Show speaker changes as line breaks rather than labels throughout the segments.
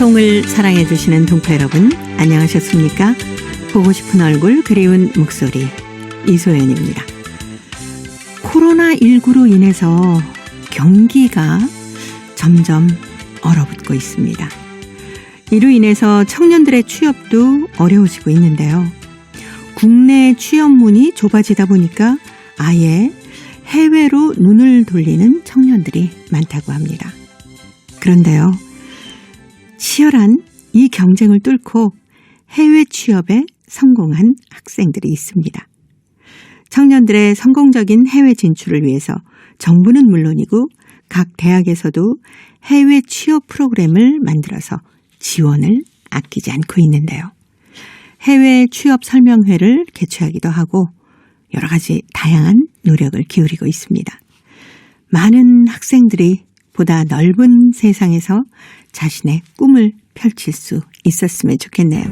방송을 사랑해 주시는 동포 여러분, 안녕하셨습니까? 보고 싶은 얼굴, 그리운 목소리, 이소연입니다. 코로나19로 인해서 경기가 점점 얼어붙고 있습니다. 이로 인해서 청년들의 취업도 어려워지고 있는데요. 국내 취업문이 좁아지다 보니까 아예 해외로 눈을 돌리는 청년들이 많다고 합니다. 그런데요, 치열한 이 경쟁을 뚫고 해외 취업에 성공한 학생들이 있습니다. 청년들의 성공적인 해외 진출을 위해서 정부는 물론이고 각 대학에서도 해외 취업 프로그램을 만들어서 지원을 아끼지 않고 있는데요. 해외 취업 설명회를 개최하기도 하고 여러 가지 다양한 노력을 기울이고 있습니다. 많은 학생들이 보다 넓은 세상에서 자신의 꿈을 펼칠 수 있었으면 좋겠네요.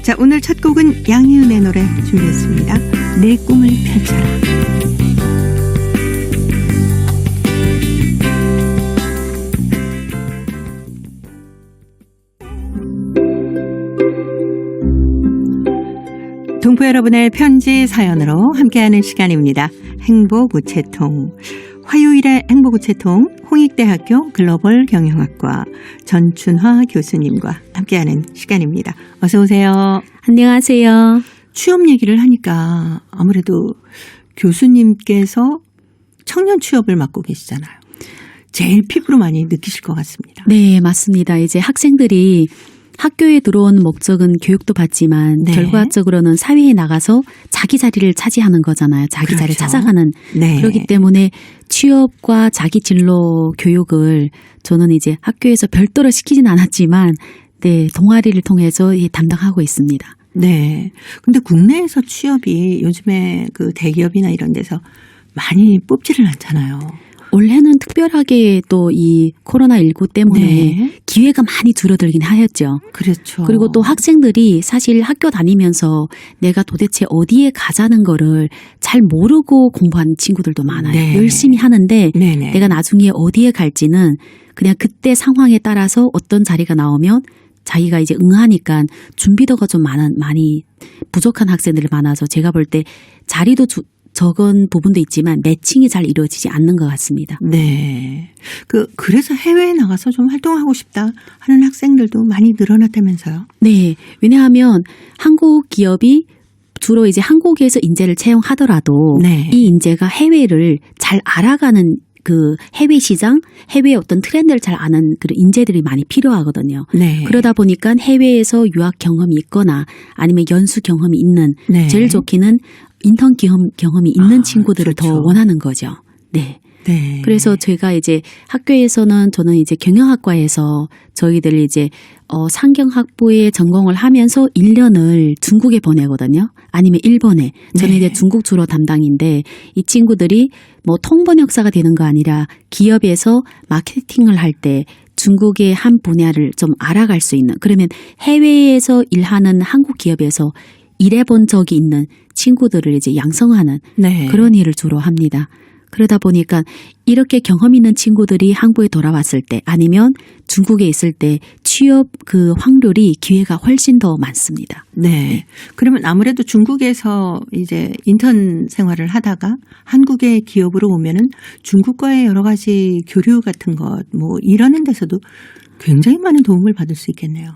자, 오늘 첫 곡은 양희은의 노래 준비했습니다. 내 꿈을 펼쳐라. 동포 여러분의 편지 사연으로 함께하는 시간입니다. 행복우체통. 화요일의 행복우체통 홍익대학교 글로벌 경영학과 전춘화 교수님과 함께하는 시간입니다. 어서 오세요.
안녕하세요.
취업 얘기를 하니까 아무래도 교수님께서 청년 취업을 맡고 계시잖아요. 제일 피부로 많이 느끼실 것 같습니다.
네, 맞습니다. 이제 학생들이 학교에 들어온 목적은 교육도 받지만
네.
결과적으로는 사회에 나가서 자기 자리를 차지하는 거잖아요. 자기
그렇죠.
자리를 찾아가는.
네.
그렇기 때문에 취업과 자기 진로 교육을 저는 이제 학교에서 별도로 시키진 않았지만 네, 동아리를 통해서 담당하고 있습니다.
네. 근데 국내에서 취업이 요즘에 그 대기업이나 이런 데서 많이 뽑지를 않잖아요.
올해는 특별하게 또 이 코로나19 때문에
네.
기회가 많이 줄어들긴 하였죠.
그렇죠.
그리고 또 학생들이 사실 학교 다니면서 내가 도대체 어디에 가자는 거를 잘 모르고 공부하는 친구들도 많아요.
네.
열심히 하는데
네네.
내가 나중에 어디에 갈지는 그냥 그때 상황에 따라서 어떤 자리가 나오면 자기가 이제 응하니까 준비도가 좀 많이 부족한 학생들이 많아서 제가 볼 때 자리도 적은 부분도 있지만 매칭이 잘 이루어지지 않는 것 같습니다.
네. 그래서 해외에 나가서 좀 활동하고 싶다 하는 학생들도 많이 늘어났다면서요?
네. 왜냐하면 한국 기업이 주로 이제 한국에서 인재를 채용하더라도
네.
이 인재가 해외를 잘 알아가는 그 해외 시장, 해외의 어떤 트렌드를 잘 아는 그런 인재들이 많이 필요하거든요.
네.
그러다 보니까 해외에서 유학 경험이 있거나 아니면 연수 경험이 있는
네.
제일 좋기는 인턴 경험이 있는 친구들을
그렇죠.
더 원하는 거죠. 네.
네.
그래서 제가 이제 학교에서는 저는 이제 경영학과에서 저희들 이제 상경학부에 전공을 하면서 1년을 중국에 보내거든요. 아니면 일본에. 저는
네.
이제 중국 주로 담당인데 이 친구들이 뭐 통번역사가 되는 거 아니라 기업에서 마케팅을 할 때 중국의 한 분야를 좀 알아갈 수 있는, 그러면 해외에서 일하는 한국 기업에서 일해본 적이 있는 친구들을 이제 양성하는
네.
그런 일을 주로 합니다. 그러다 보니까 이렇게 경험 있는 친구들이 한국에 돌아왔을 때 아니면 중국에 있을 때 취업 그 확률이 기회가 훨씬 더 많습니다.
네. 그러면 아무래도 중국에서 이제 인턴 생활을 하다가 한국의 기업으로 오면은 중국과의 여러 가지 교류 같은 것 뭐 이러는 데서도 굉장히 많은 도움을 받을 수 있겠네요.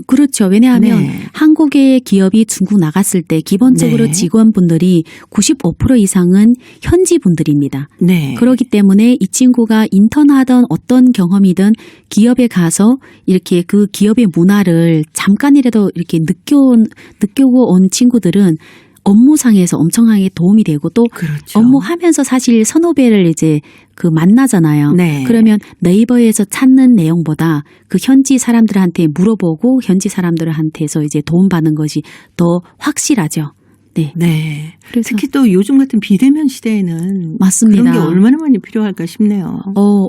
그렇죠. 왜냐하면
네.
한국의 기업이 중국 나갔을 때 기본적으로
네.
직원분들이 95% 이상은 현지 분들입니다.
네.
그렇기 때문에 이 친구가 인턴하던 어떤 경험이든 기업에 가서 이렇게 그 기업의 문화를 잠깐이라도 이렇게 느끼고 온 친구들은 업무상에서 엄청나게 도움이 되고 또
그렇죠.
업무하면서 사실 선후배를 이제 그 만나잖아요.
네.
그러면 네이버에서 찾는 내용보다 그 현지 사람들한테 물어보고 현지 사람들한테서 이제 도움받는 것이 더 확실하죠. 네.
네.
그래서
특히 또 요즘 같은 비대면 시대에는
맞습니다.
그런 게 얼마나 많이 필요할까 싶네요.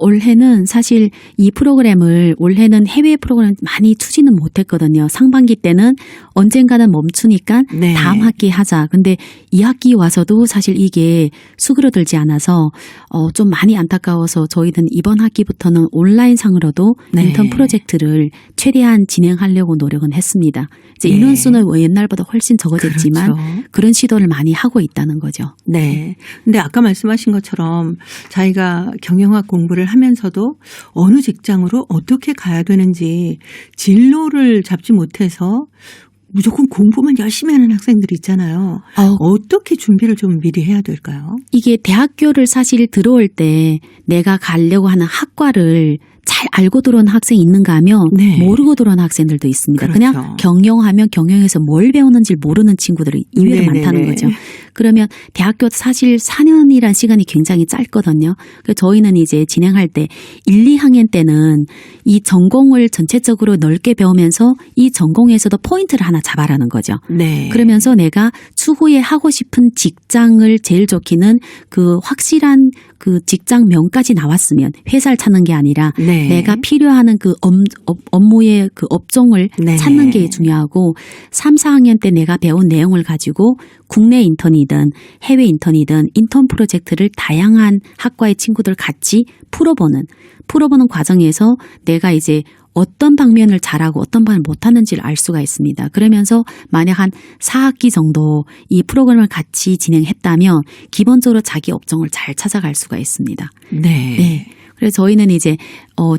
올해는 사실 이 프로그램을 올해는 해외 프로그램 많이 추진은 못했거든요. 상반기 때는 언젠가는 멈추니까
네.
다음 학기 하자. 근데 이 학기 와서도 사실 이게 수그러들지 않아서 좀 많이 안타까워서 저희는 이번 학기부터는 온라인상으로도
네.
인턴 프로젝트를 최대한 진행하려고 노력은 했습니다. 이제
네.
인원수는 옛날보다 훨씬 적어졌지만
그렇죠.
그런 시도를 많이 하고 있다는 거죠.
네. 근데 아까 말씀하신 것처럼 자기가 경영학 공부를 하면서도 어느 직장으로 어떻게 가야 되는지 진로를 잡지 못해서 무조건 공부만 열심히 하는 학생들이 있잖아요. 어떻게 준비를 좀 미리 해야 될까요?
이게 대학교를 사실 들어올 때 내가 가려고 하는 학과를 잘 알고 들어온 학생이 있는가 하면
네.
모르고 들어온 학생들도 있습니다.
그렇죠.
그냥 경영하면 경영에서 뭘 배우는지 모르는 친구들이 의외로
네네네.
많다는 거죠. 그러면 대학교 사실 4년이란 시간이 굉장히 짧거든요. 그래서 저희는 이제 진행할 때 1, 2학년 때는 이 전공을 전체적으로 넓게 배우면서 이 전공에서도 포인트를 하나 잡아라는 거죠.
네.
그러면서 내가 추후에 하고 싶은 직장을 제일 좋기는 그 확실한 그 직장명까지 나왔으면 회사를 찾는 게 아니라
네.
내가 필요하는 그 업무의 그 업종을
네.
찾는 게 중요하고 3, 4학년 때 내가 배운 내용을 가지고 국내 인턴이든 해외 인턴이든 인턴 프로젝트를 다양한 학과의 친구들 같이 풀어보는 과정에서 내가 이제 어떤 방면을 잘하고 어떤 방면을 못하는지를 알 수가 있습니다. 그러면서 만약 한 4학기 정도 이 프로그램을 같이 진행했다면 기본적으로 자기 업종을 잘 찾아갈 수가 있습니다.
네.
네. 그래서 저희는 이제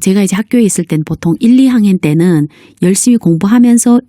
제가 이제 학교에 있을 땐 보통 1, 2학년 때는 열심히 공부하면서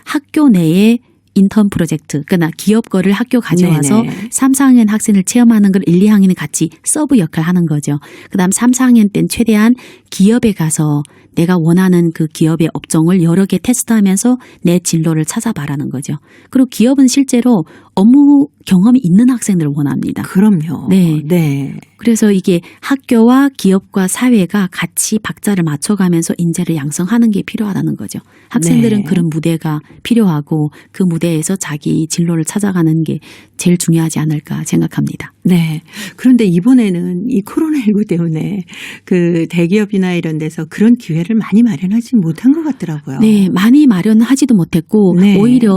학교 내에 인턴 프로젝트, 그러나 기업 거를 학교 가져와서
네네.
3, 4학년 학생을 체험하는 걸 1, 2학년이 같이 서브 역할을 하는 거죠. 그다음 3, 4학년 때는 최대한 기업에 가서 내가 원하는 그 기업의 업종을 여러 개 테스트하면서 내 진로를 찾아봐라는 거죠. 그리고 기업은 실제로 업무 경험이 있는 학생들을 원합니다.
그럼요.
네.
네.
그래서 이게 학교와 기업과 사회가 같이 박자를 맞춰가면서 인재를 양성하는 게 필요하다는 거죠. 학생들은
네.
그런 무대가 필요하고 그 무대에서 자기 진로를 찾아가는 게 제일 중요하지 않을까 생각합니다.
네. 그런데 이번에는 이 코로나19 때문에 그 대기업이나 이런 데서 그런 기회를 많이 마련하지 못한 것 같더라고요.
네, 많이 마련하지도 못했고
네.
오히려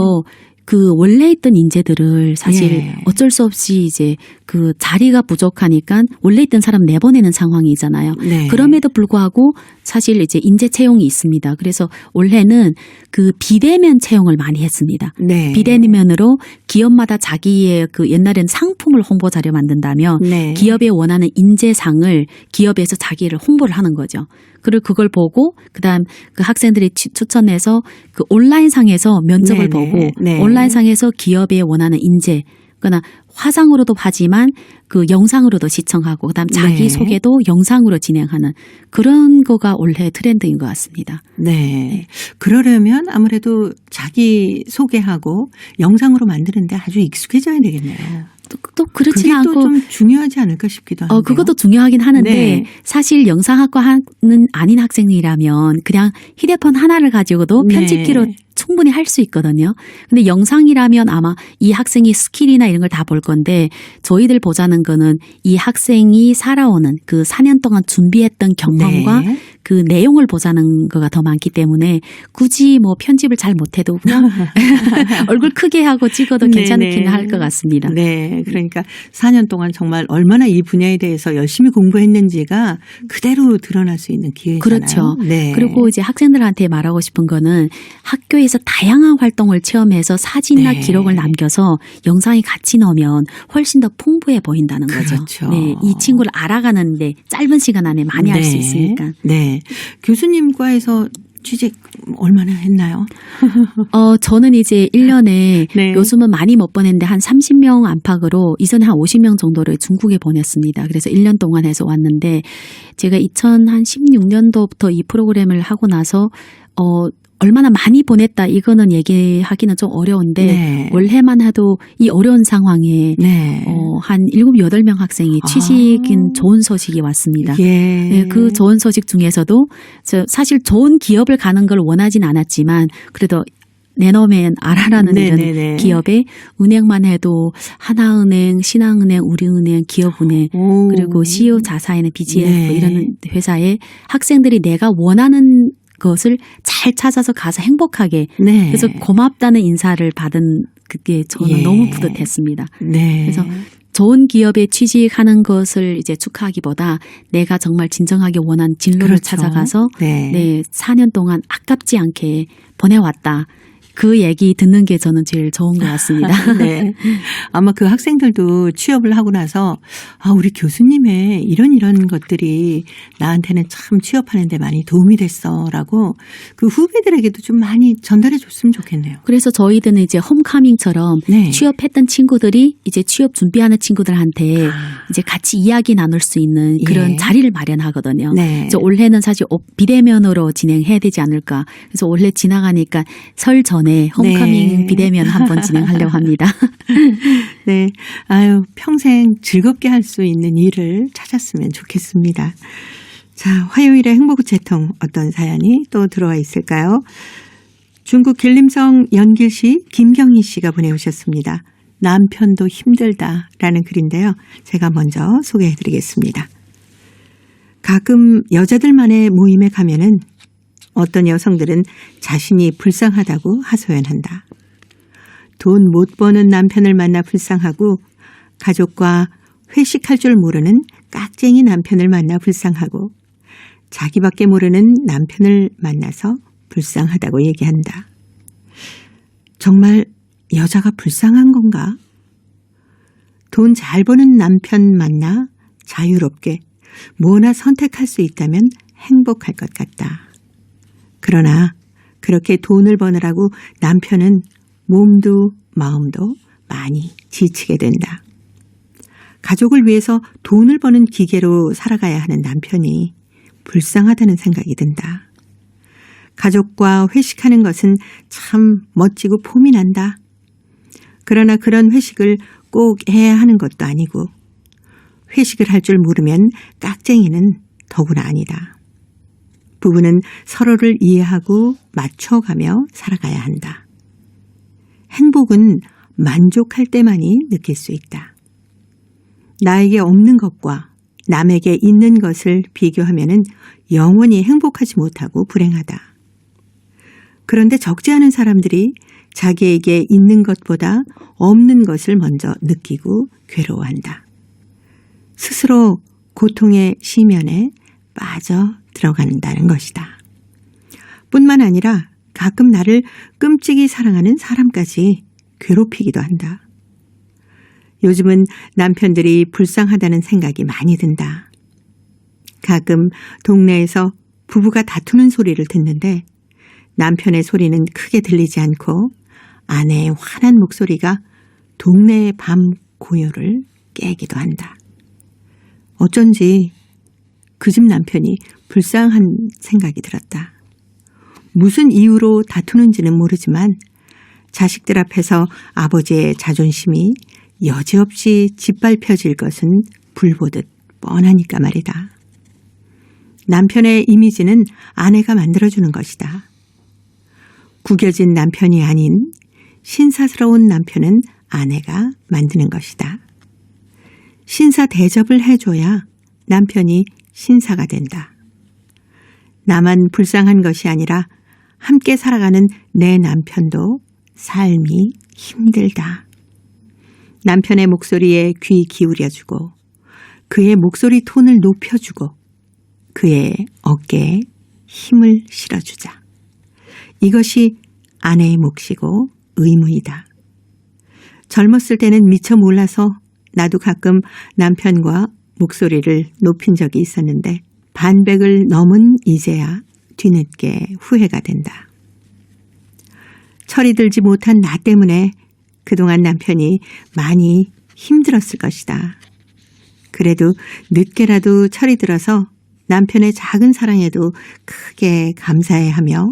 그 원래 있던 인재들을 사실
예.
어쩔 수 없이 이제 그 자리가 부족하니까 원래 있던 사람 내보내는 상황이잖아요.
네.
그럼에도 불구하고 사실 이제 인재 채용이 있습니다. 그래서 올해는 그 비대면 채용을 많이 했습니다.
네.
비대면으로 기업마다 자기의 그 옛날엔 상품을 홍보 자료 만든다면
네.
기업에 원하는 인재상을 기업에서 자기를 홍보를 하는 거죠. 그리고 그걸 보고 그다음 그 학생들이 추천해서 그 온라인상에서 면접을
네네.
보고
네.
온라인상에서 기업에 원하는 인재 그러나 화상으로도 하지만 그 영상으로도 시청하고 그다음 자기
네.
소개도 영상으로 진행하는 그런 거가 올해 트렌드인 것 같습니다.
네. 그러려면 아무래도 자기 소개하고 영상으로 만드는데 아주 익숙해져야 되겠네요.
또 그렇진
그게
않고
또 좀 중요하지 않을까 싶기도 한데요.
그것도 중요하긴 하는데
네.
사실 영상학과는 아닌 학생이라면 그냥 휴대폰 하나를 가지고도
네.
편집기로 충분히 할 수 있거든요. 근데 영상이라면 아마 이 학생이 스킬이나 이런 걸 다 볼 건데 저희들 보자는 거는 이 학생이 살아오는 그 4년 동안 준비했던 경험과
네.
그 내용을 보자는 거가 더 많기 때문에 굳이 뭐 편집을 잘 못해도 그냥 얼굴 크게 하고 찍어도 괜찮긴 할 것 같습니다.
네. 그러니까 4년 동안 정말 얼마나 이 분야에 대해서 열심히 공부했는지가 그대로 드러날 수 있는 기회잖아요.
그렇죠.
네.
그리고 이제 학생들한테 말하고 싶은 거는 학교에서 다양한 활동을 체험해서 사진이나
네.
기록을 남겨서 영상이 같이 넣으면 훨씬 더 풍부해 보인다는 거죠.
그렇죠.
네, 이 친구를 알아가는데 짧은 시간 안에 많이 알 수
네.
있으니까.
네. 교수님과에서 취직 얼마나 했나요?
저는 이제 1년에
네.
요즘은 많이 못 보냈는데 한 30명 안팎으로 이전에 한 50명 정도를 중국에 보냈습니다. 그래서 1년 동안 해서 왔는데 제가 2016년도부터 이 프로그램을 하고 나서 얼마나 많이 보냈다 이거는 얘기하기는 좀 어려운데
네.
올해만 해도 이 어려운 상황에
네.
한 7, 8명 학생이 취직인 좋은 소식이 왔습니다.
예.
네, 그 좋은 소식 중에서도 사실 좋은 기업을 가는 걸 원하진 않았지만 그래도 내놓으면 알아라는 이런
네네네.
기업에 은행만 해도 하나은행, 신한은행, 우리은행, 기업은행
오.
그리고 CEO 자사에는 BGF
네.
이런 회사에 학생들이 내가 원하는 것을 잘 찾아서 가서 행복하게
네.
그래서 고맙다는 인사를 받은 그게 저는
예.
너무 뿌듯했습니다.
네.
그래서 좋은 기업에 취직하는 것을 이제 축하하기보다 내가 정말 진정하게 원한 진로를
그렇죠.
찾아가서
네.
네, 4년 동안 아깝지 않게 보내왔다. 그 얘기 듣는 게 저는 제일 좋은 것 같습니다.
네. 아마 그 학생들도 취업을 하고 나서 우리 교수님의 이런 것들이 나한테는 참 취업하는 데 많이 도움이 됐어라고 그 후배들에게도 좀 많이 전달해 줬으면 좋겠네요.
그래서 저희들은 이제 홈카밍처럼
네.
취업했던 친구들이 이제 취업 준비하는 친구들한테 이제 같이 이야기 나눌 수 있는 그런
예.
자리를 마련하거든요.
네.
그래서 올해는 사실 비대면으로 진행해야 되지 않을까. 그래서 올해 지나가니까 설 전에 홈카밍
네.
비대면 한번 진행하려고 합니다.
네. 아유, 평생 즐겁게 할 수 있는 일을 찾았으면 좋겠습니다. 자, 화요일에 행복우체통 어떤 사연이 또 들어와 있을까요? 중국 길림성 연길시 김경희 씨가 보내오셨습니다. 남편도 힘들다라는 글인데요. 제가 먼저 소개해드리겠습니다. 가끔 여자들만의 모임에 가면은 어떤 여성들은 자신이 불쌍하다고 하소연한다. 돈 못 버는 남편을 만나 불쌍하고 가족과 회식할 줄 모르는 깍쟁이 남편을 만나 불쌍하고 자기밖에 모르는 남편을 만나서 불쌍하다고 얘기한다. 정말 여자가 불쌍한 건가? 돈 잘 버는 남편 만나 자유롭게 뭐나 선택할 수 있다면 행복할 것 같다. 그러나 그렇게 돈을 버느라고 남편은 몸도 마음도 많이 지치게 된다. 가족을 위해서 돈을 버는 기계로 살아가야 하는 남편이 불쌍하다는 생각이 든다. 가족과 회식하는 것은 참 멋지고 폼이 난다. 그러나 그런 회식을 꼭 해야 하는 것도 아니고 회식을 할 줄 모르면 깍쟁이는 더구나 아니다. 부부는 서로를 이해하고 맞춰가며 살아가야 한다. 행복은 만족할 때만이 느낄 수 있다. 나에게 없는 것과 남에게 있는 것을 비교하면 영원히 행복하지 못하고 불행하다. 그런데 적지 않은 사람들이 자기에게 있는 것보다 없는 것을 먼저 느끼고 괴로워한다. 스스로 고통의 심연에 빠져 들어간다는 것이다. 뿐만 아니라 가끔 나를 끔찍이 사랑하는 사람까지 괴롭히기도 한다. 요즘은 남편들이 불쌍하다는 생각이 많이 든다. 가끔 동네에서 부부가 다투는 소리를 듣는데 남편의 소리는 크게 들리지 않고 아내의 환한 목소리가 동네의 밤 고요를 깨기도 한다. 어쩐지 그 집 남편이 불쌍한 생각이 들었다. 무슨 이유로 다투는지는 모르지만 자식들 앞에서 아버지의 자존심이 여지없이 짓밟혀질 것은 불보듯 뻔하니까 말이다. 남편의 이미지는 아내가 만들어주는 것이다. 구겨진 남편이 아닌 신사스러운 남편은 아내가 만드는 것이다. 신사 대접을 해줘야 남편이 신사가 된다. 나만 불쌍한 것이 아니라 함께 살아가는 내 남편도 삶이 힘들다. 남편의 목소리에 귀 기울여주고 그의 목소리 톤을 높여주고 그의 어깨에 힘을 실어주자. 이것이 아내의 몫이고 의무이다. 젊었을 때는 미처 몰라서 나도 가끔 남편과 목소리를 높인 적이 있었는데 반백을 넘은 이제야 뒤늦게 후회가 된다. 철이 들지 못한 나 때문에 그동안 남편이 많이 힘들었을 것이다. 그래도 늦게라도 철이 들어서 남편의 작은 사랑에도 크게 감사해하며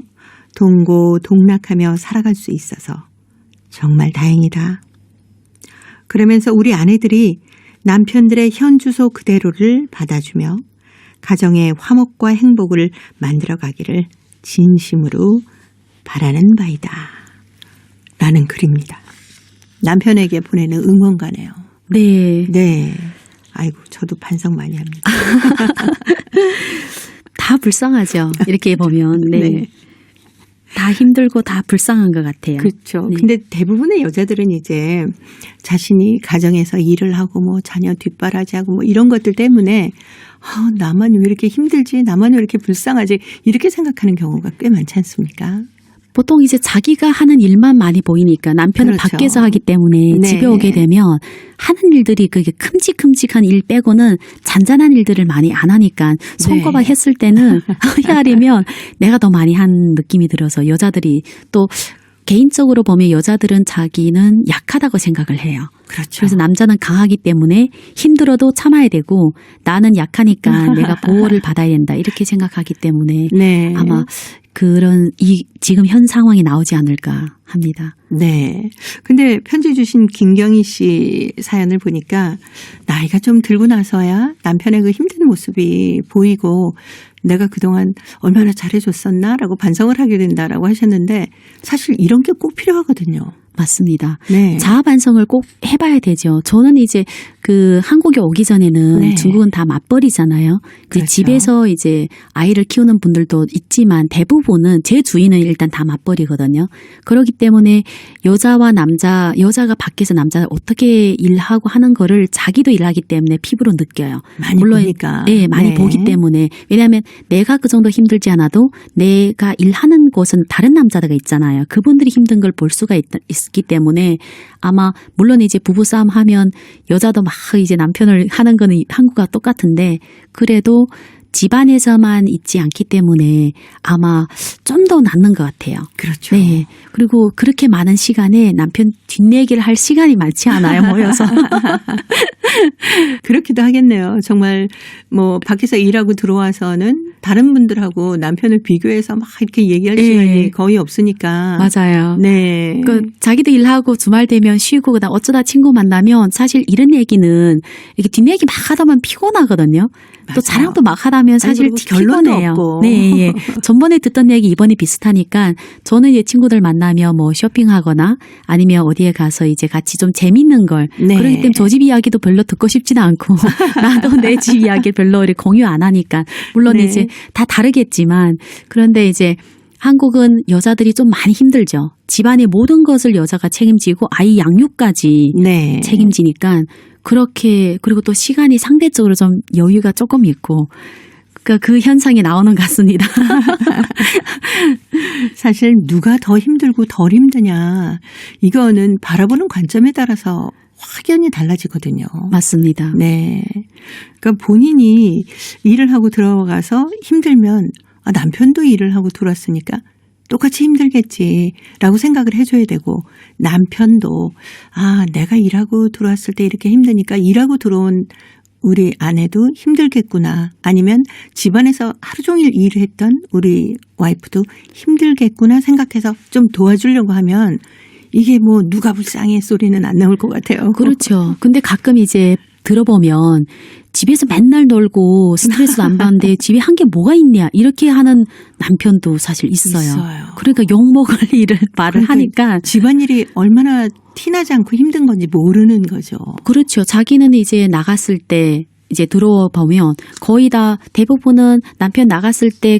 동고동락하며 살아갈 수 있어서 정말 다행이다. 그러면서 우리 아내들이 남편들의 현 주소 그대로를 받아주며 가정의 화목과 행복을 만들어가기를 진심으로 바라는 바이다. 나는 그립니다. 남편에게 보내는 응원가네요.
네.
네. 아이고, 저도 반성 많이 합니다.
다 불쌍하죠. 이렇게 보면. 네.
네.
다 힘들고 다 불쌍한 것 같아요.
그렇죠.
네.
근데 대부분의 여자들은 이제 자신이 가정에서 일을 하고 뭐 자녀 뒷바라지하고 뭐 이런 것들 때문에 나만 왜 이렇게 힘들지? 나만 왜 이렇게 불쌍하지? 이렇게 생각하는 경우가 꽤 많지 않습니까?
보통 이제 자기가 하는 일만 많이 보이니까 남편은
그렇죠.
밖에서 하기 때문에
네.
집에 오게 되면 하는 일들이 그게 큼직큼직한 일 빼고는 잔잔한 일들을 많이 안 하니까 손꼽아
네.
했을 때는 헤아리면 내가 더 많이 한 느낌이 들어서 여자들이 또 개인적으로 보면 여자들은 자기는 약하다고 생각을 해요.
그렇죠.
그래서 남자는 강하기 때문에 힘들어도 참아야 되고 나는 약하니까 내가 보호를 받아야 된다 이렇게 생각하기 때문에
네.
아마 그런 지금 현 상황이 나오지 않을까 합니다.
네. 근데 편지 주신 김경희 씨 사연을 보니까 나이가 좀 들고 나서야 남편의 그 힘든 모습이 보이고 내가 그동안 얼마나 잘해줬었나라고 반성을 하게 된다라고 하셨는데 사실 이런 게 꼭 필요하거든요.
맞습니다.
네.
자아 반성을 꼭 해봐야 되죠. 저는 이제 그 한국에 오기 전에는
네.
중국은 다 맞벌이잖아요. 이제
그렇죠.
집에서 이제 아이를 키우는 분들도 있지만 대부분은 제 주위는 일단 다 맞벌이거든요. 그렇기 때문에 여자와 남자, 여자가 밖에서 남자가 어떻게 일하고 하는 거를 자기도 일하기 때문에 피부로 느껴요.
많이 보니까.
네, 많이
네.
보기 때문에. 왜냐하면 내가 그 정도 힘들지 않아도 내가 일하는 곳은 다른 남자들이 있잖아요. 그분들이 힘든 걸 볼 수가 있기 때문에 아마 물론 이제 부부싸움 하면 여자도 막 이제 남편을 하는 거는 한국과 똑같은데 그래도 집안에서만 있지 않기 때문에 아마 좀 더 낫는 것 같아요.
그렇죠.
네. 그리고 그렇게 많은 시간에 남편 뒷얘기를 할 시간이 많지 않아요, 모여서.
그렇기도 하겠네요. 정말 뭐 밖에서 일하고 들어와서는 다른 분들하고 남편을 비교해서 막 이렇게 얘기할
네.
시간이 거의 없으니까.
맞아요.
네.
그 자기도 일하고 주말 되면 쉬고 그다음 어쩌다 친구 만나면 사실 이런 얘기는 이렇게 뒷얘기 막 하다 보면 피곤하거든요. 또
맞아요.
자랑도 막 하다면 사실
그리고 결론도
피곤해요.
없고.
네, 예. 전번에 듣던 얘기 이번에 비슷하니까 저는 이제 친구들 만나면 뭐 쇼핑하거나 아니면 어디에 가서 이제 같이 좀 재밌는 걸
네.
그렇기 때문에 저 집 이야기도 별로 듣고 싶지는 않고 나도 내 집 이야기 별로 이렇게 공유 안 하니까 물론
네.
이제 다 다르겠지만 그런데 이제 한국은 여자들이 좀 많이 힘들죠. 집안의 모든 것을 여자가 책임지고 아이 양육까지
네.
책임지니까 그렇게 그리고 또 시간이 상대적으로 좀 여유가 조금 있고 그러니까 그 현상이 나오는 것 같습니다.
사실 누가 더 힘들고 덜 힘드냐 이거는 바라보는 관점에 따라서 확연히 달라지거든요.
맞습니다.
네. 그러니까 본인이 일을 하고 들어가서 힘들면 남편도 일을 하고 들어왔으니까 똑같이 힘들겠지라고 생각을 해줘야 되고 남편도 내가 일하고 들어왔을 때 이렇게 힘드니까 일하고 들어온 우리 아내도 힘들겠구나 아니면 집안에서 하루 종일 일을 했던 우리 와이프도 힘들겠구나 생각해서 좀 도와주려고 하면 이게 뭐 누가 불쌍해 소리는 안 나올 것 같아요.
그렇죠. 근데 가끔 이제 들어보면 집에서 맨날 놀고 스트레스도 안 받는데 집에 한 게 뭐가 있냐 이렇게 하는 남편도 사실 있어요. 그러니까 욕먹을 일을 말을 하니까
집안일이 얼마나 티나지 않고 힘든 건지 모르는 거죠.
그렇죠. 자기는 이제 나갔을 때 이제 들어와 보면 거의 다 대부분은 남편 나갔을 때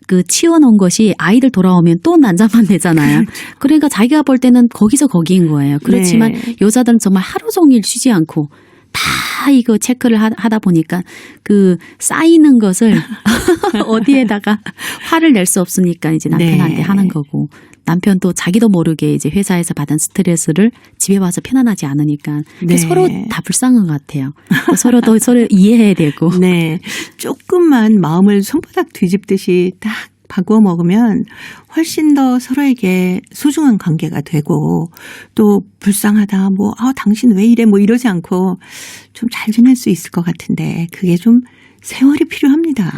그 치워놓은 것이 아이들 돌아오면 또 난장판 내잖아요.
그렇죠.
그러니까 자기가 볼 때는 거기서 거기인 거예요. 그렇지만
네.
여자들은 정말 하루 종일 쉬지 않고 다 이거 체크를 하다 보니까 그 쌓이는 것을 어디에다가 화를 낼 수 없으니까 이제 남편한테
네.
하는 거고 남편도 자기도 모르게 이제 회사에서 받은 스트레스를 집에 와서 편안하지 않으니까
네.
서로 다 불쌍한 것 같아요. 서로도 서로 이해해야 되고.
네. 조금만 마음을 손바닥 뒤집듯이 딱 바꾸어 먹으면 훨씬 더 서로에게 소중한 관계가 되고 또 불쌍하다 당신 왜 이래 이러지 않고 좀 잘 지낼 수 있을 것 같은데 그게 좀 세월이 필요합니다.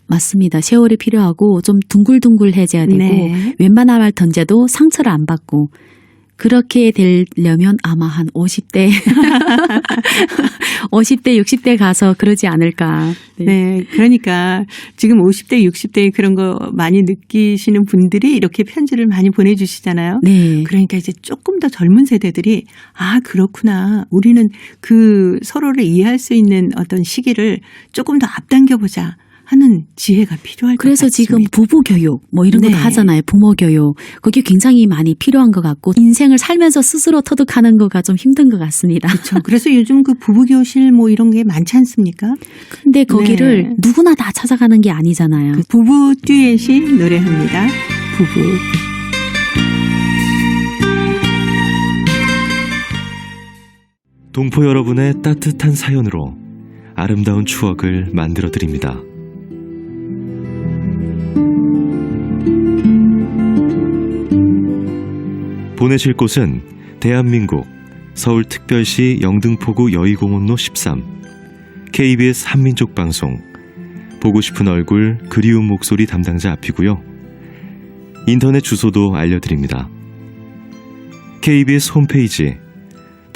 맞습니다. 세월이 필요하고 좀 둥글둥글해져야 되고
네.
웬만한 말 던져도 상처를 안 받고 그렇게 되려면 아마 한 50대, 50대, 60대 가서 그러지 않을까.
네. 그러니까 지금 50대, 60대 그런 거 많이 느끼시는 분들이 이렇게 편지를 많이 보내주시잖아요.
네.
그러니까 이제 조금 더 젊은 세대들이 아, 그렇구나. 우리는 그 서로를 이해할 수 있는 어떤 시기를 조금 더 앞당겨보자 하는 지혜가 필요할 것
그래서
같습니다.
지금 부부 교육 뭐 이런 것도
네.
하잖아요. 부모 교육. 그게 굉장히 많이 필요한 것 같고 인생을 살면서 스스로 터득하는 거가 좀 힘든 것 같습니다.
그렇죠. 그래서 요즘 그 부부교실 뭐 이런 게 많지 않습니까?
근데 거기를
네.
누구나 다 찾아가는 게 아니잖아요.
그 부부 듀엣이 노래합니다. 부부.
동포 여러분의 따뜻한 사연으로 아름다운 추억을 만들어 드립니다. 보내실 곳은 대한민국 서울특별시 영등포구 여의공원로 13 KBS 한민족방송 보고 싶은 얼굴 그리운 목소리 담당자 앞이고요. 인터넷 주소도 알려드립니다. KBS 홈페이지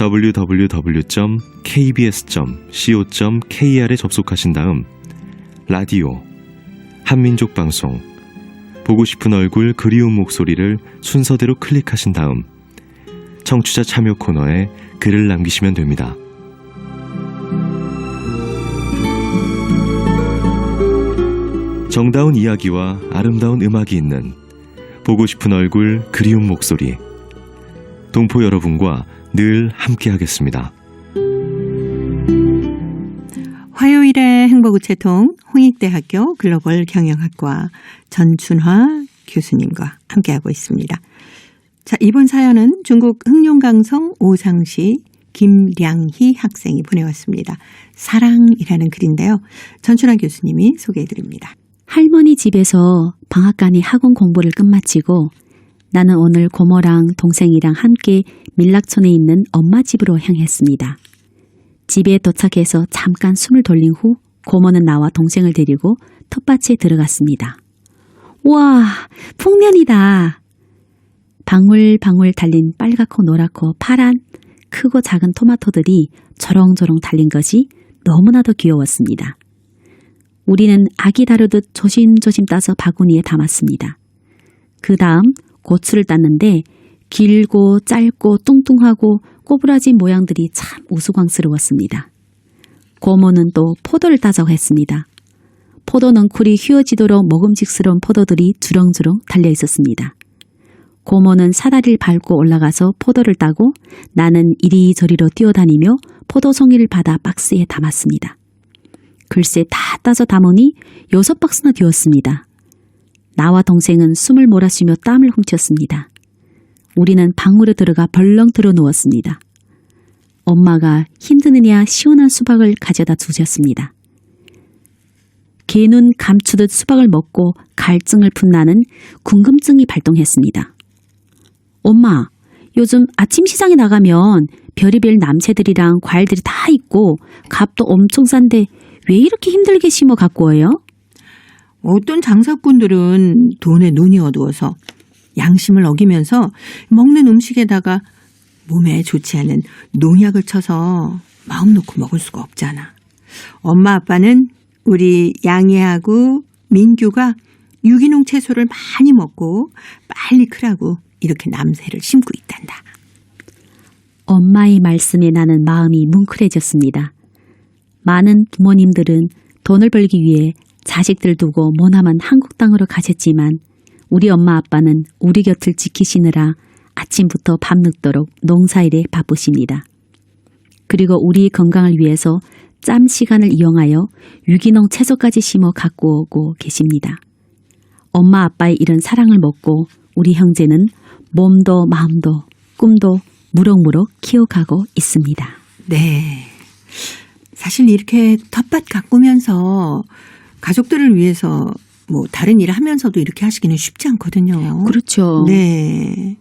www.kbs.co.kr에 접속하신 다음 라디오, 한민족방송, 보고 싶은 얼굴 그리운 목소리를 순서대로 클릭하신 다음 청취자 참여 코너에 글을 남기시면 됩니다. 정다운 이야기와 아름다운 음악이 있는 보고 싶은 얼굴 그리운 목소리 동포 여러분과 늘 함께하겠습니다.
화요일의 행복우체통 홍익대학교 글로벌 경영학과 전춘화 교수님과 함께하고 있습니다. 자, 이번 사연은 중국 흑룡강성 오상시 김량희 학생이 보내왔습니다. 사랑이라는 글인데요. 전춘화 교수님이 소개해드립니다.
할머니 집에서 방앗간에 학원 공부를 끝마치고 나는 오늘 고모랑 동생이랑 함께 밀락촌에 있는 엄마 집으로 향했습니다. 집에 도착해서 잠깐 숨을 돌린 후 고모는 나와 동생을 데리고 텃밭에 들어갔습니다. 우와, 풍년이다. 방울방울 달린 빨갛고 노랗고 파란 크고 작은 토마토들이 저렁저렁 달린 것이 너무나도 귀여웠습니다. 우리는 아기 다루듯 조심조심 따서 바구니에 담았습니다. 그 다음 고추를 땄는데 길고 짧고 뚱뚱하고 꼬부라진 모양들이 참 우스꽝스러웠습니다. 고모는 또 포도를 따자고 했습니다. 포도 넝쿨이 휘어지도록 먹음직스러운 포도들이 주렁주렁 달려 있었습니다. 고모는 사다리를 밟고 올라가서 포도를 따고 나는 이리저리로 뛰어다니며 포도 송이를 받아 박스에 담았습니다. 글쎄 다 따서 담으니 6박스나 되었습니다. 나와 동생은 숨을 몰아쉬며 땀을 훔쳤습니다. 우리는 방울에 들어가 벌렁 들어 누웠습니다. 엄마가 힘드느냐 시원한 수박을 가져다 주셨습니다. 개눈 감추듯 수박을 먹고 갈증을 푼 나는 궁금증이 발동했습니다. 엄마, 요즘 아침 시장에 나가면 별의별 남새들이랑 과일들이 다 있고 값도 엄청 싼데 왜 이렇게 힘들게 심어 갖고 와요?
어떤 장사꾼들은 돈에 눈이 어두워서 양심을 어기면서 먹는 음식에다가 몸에 좋지 않은 농약을 쳐서 마음 놓고 먹을 수가 없잖아. 엄마 아빠는 우리 양이하고 민규가 유기농 채소를 많이 먹고 빨리 크라고 이렇게 남새를 심고 있단다.
엄마의 말씀에 나는 마음이 뭉클해졌습니다. 많은 부모님들은 돈을 벌기 위해 자식들 두고 머나먼 한국 땅으로 가셨지만 우리 엄마 아빠는 우리 곁을 지키시느라 아침부터 밤늦도록 농사일에 바쁘십니다. 그리고 우리 건강을 위해서 짬 시간을 이용하여 유기농 채소까지 심어 갖고 오고 계십니다. 엄마 아빠의 이런 사랑을 먹고 우리 형제는 몸도 마음도 꿈도 무럭무럭 키워가고 있습니다.
네. 사실 이렇게 텃밭 가꾸면서 가족들을 위해서 뭐 다른 일을 하면서도 이렇게 하시기는 쉽지 않거든요.
그렇죠.
네.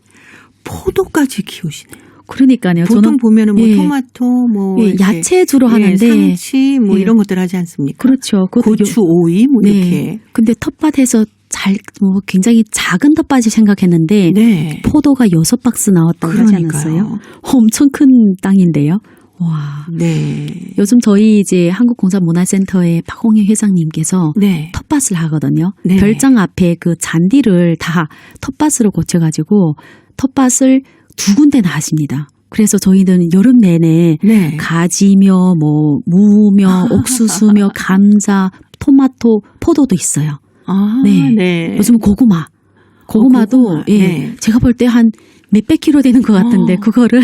포도까지 키우시네요.
그러니까요.
보통
저는
보면은 뭐
예.
토마토 뭐
예,
이렇게
야채 주로 하는데
상치 뭐
예.
이런 것들 하지 않습니까?
그렇죠. 그것도
고추, 오이 뭐
네.
이렇게.
근데 텃밭에서 뭐 굉장히 작은 텃밭이 생각했는데
네.
포도가 6박스 나왔다고 하지 않았어요? 엄청 큰 땅인데요. 와.
네.
요즘 저희 이제 한국공사문화센터의 박홍희 회장님께서
네.
텃밭을 하거든요.
네.
별장 앞에 그 잔디를 다 텃밭으로 고쳐가지고 텃밭을 2군데나 하십니다. 그래서 저희는 여름 내내
네.
가지며 뭐 무며 옥수수며 감자, 토마토, 포도도 있어요.
아,
네.
네.
요즘 고구마도
고구마.
예,
네.
제가 볼 때 한 몇백 킬로 되는 것 같은데 그거를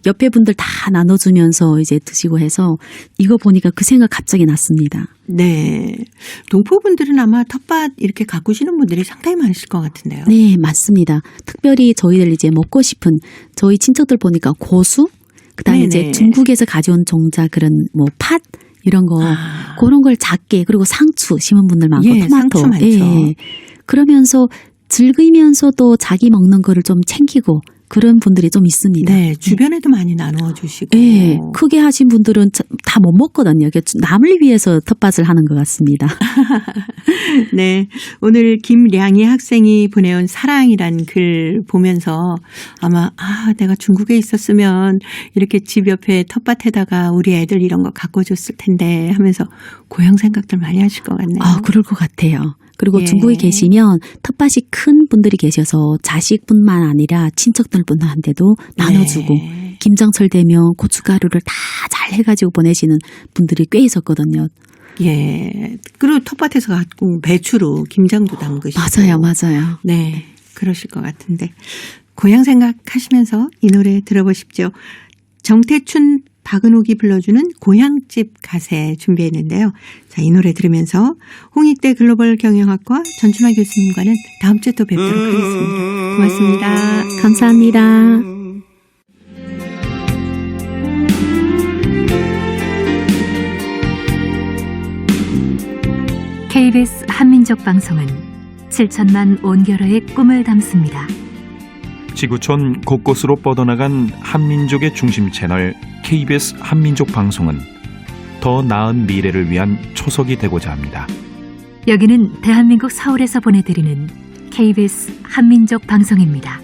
옆에 분들 다 나눠주면서 이제 드시고 해서 이거 보니까 그 생각 갑자기 났습니다.
네. 동포분들은 아마 텃밭 이렇게 가꾸시는 분들이 상당히 많으실 것 같은데요.
네, 맞습니다. 특별히 저희들 이제 먹고 싶은 저희 친척들 보니까 고수, 그다음에
네네.
이제 중국에서 가져온 종자 그런 뭐 팥 이런 거
아.
그런 걸 작게 그리고 상추 심은 분들 많고
예,
토마토
상추 많죠.
예. 그러면서 즐기면서도 자기 먹는 거를 좀 챙기고 그런 분들이 좀 있습니다.
네. 주변에도 많이 나누어 주시고.
예, 크게 하신 분들은 다 못 먹거든요. 이게 남을 위해서 텃밭을 하는 것 같습니다.
네. 오늘 김량희 학생이 보내온 사랑이란 글 보면서 아마 내가 중국에 있었으면 이렇게 집 옆에 텃밭에다가 우리 애들 이런 거 가꿔줬을 텐데 하면서 고향 생각들 많이 하실 것 같네요.
아, 그럴 것 같아요. 그리고
예.
중국에 계시면 텃밭이 큰 분들이 계셔서 자식뿐만 아니라 친척들분한테도 나눠주고
네.
김장철 되면 고춧가루를 다 잘 해가지고 보내시는 분들이 꽤 있었거든요.
예. 그리고 텃밭에서 갖고 배추로 김장도 담그시고.
맞아요.
네. 그러실 것 같은데. 고향 생각하시면서 이 노래 들어보십시오. 정태춘, 박은옥이 불러주는 고향집 가세 준비했는데요. 자, 이 노래 들으면서 홍익대 글로벌 경영학과 전춘화 교수님과는 다음 주에 또 뵙도록 하겠습니다. 고맙습니다.
감사합니다.
KBS 한민족 방송은 7천만 온결어의 꿈을 담습니다.
지구촌 곳곳으로 뻗어나간 한민족의 중심 채널 KBS 한민족 방송은 더 나은 미래를 위한 초석이 되고자 합니다.
여기는 대한민국 서울에서 보내드리는 KBS 한민족 방송입니다.